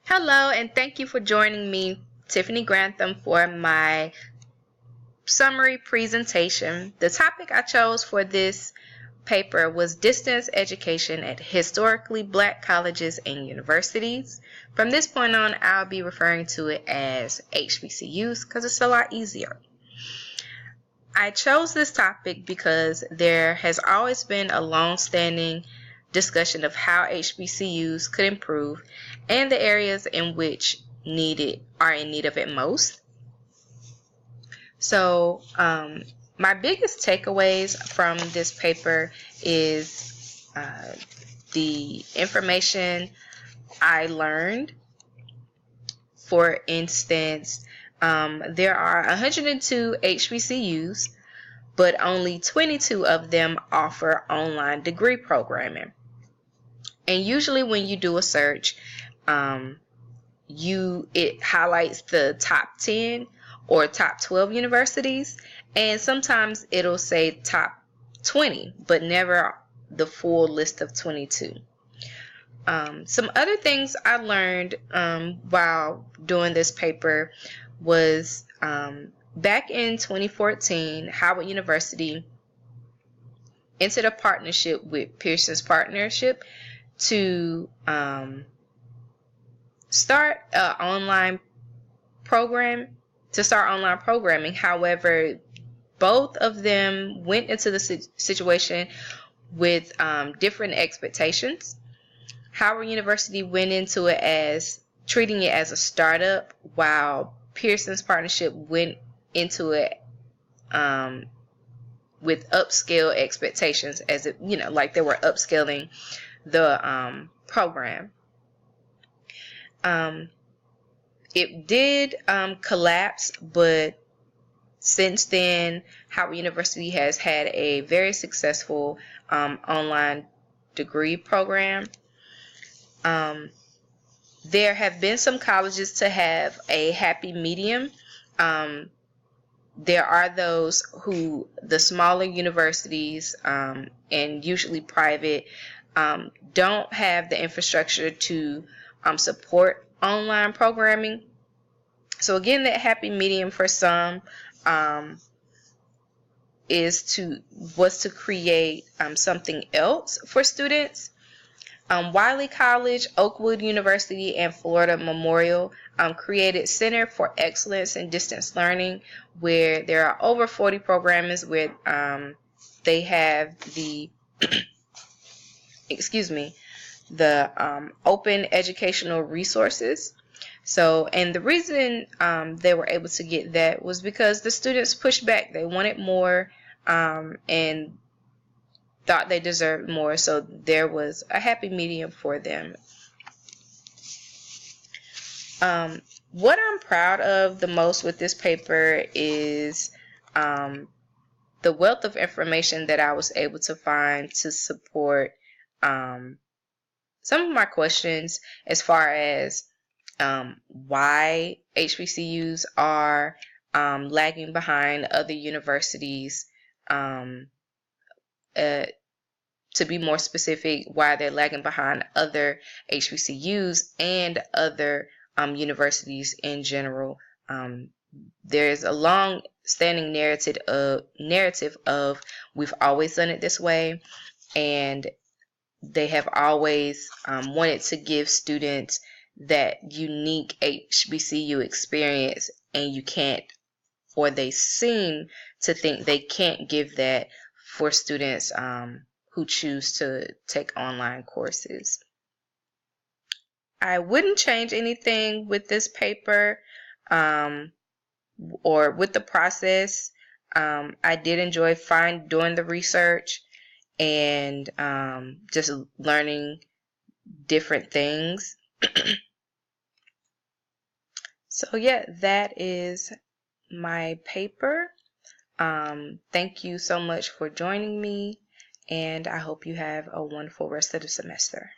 Hello, and thank you for joining me, Tiffany Grantham, for my summary presentation. The topic I chose for this paper was distance education at historically black colleges and universities. From this point on, I'll be referring to it as HBCUs because it's a lot easier. I chose this topic because there has always been a long-standing discussion of how HBCUs could improve and the areas in which are in need of it most. So my biggest takeaways from this paper is the information I learned. For instance, there are 102 HBCUs, but only 22 of them offer online degree programming. And usually when you do a search, it highlights the top 10 or top 12 universities, and sometimes it'll say top 20, but never the full list of 22. Some other things I learned while doing this paper was back in 2014, Howard University entered a partnership with Pearson's Partnership to start online programming. However, both of them went into the situation with different expectations. Howard University went into it as treating it as a startup, while Pearson's Partnership went into it with upscale expectations, as it, like they were upscaling the program. It did collapse, but since then, Howard University has had a very successful online degree program. There have been some colleges to have a happy medium. There are those who, the smaller universities and usually private, don't have the infrastructure to support online programming. So again, that happy medium for some was to create something else for students. Wiley College, Oakwood University, and Florida Memorial created Center for Excellence in Distance Learning, where there are over 40 programs where they have the open educational resources. So, and the reason they were able to get that was because the students pushed back. They wanted more and thought they deserved more, so there was a happy medium for them. What I'm proud of the most with this paper is the wealth of information that I was able to find to support some of my questions as far as why HBCUs are lagging behind other universities. To be more specific, why they're lagging behind other HBCUs and other universities in general. There's a long-standing narrative of we've always done it this way, and they have always wanted to give students that unique HBCU experience, and you can't, or they seem to think they can't give that for students who choose to take online courses. I wouldn't change anything with this paper or with the process. I did enjoy doing the research and just learning different things. So yeah, that is my paper. Thank you so much for joining me, and I hope you have a wonderful rest of the semester.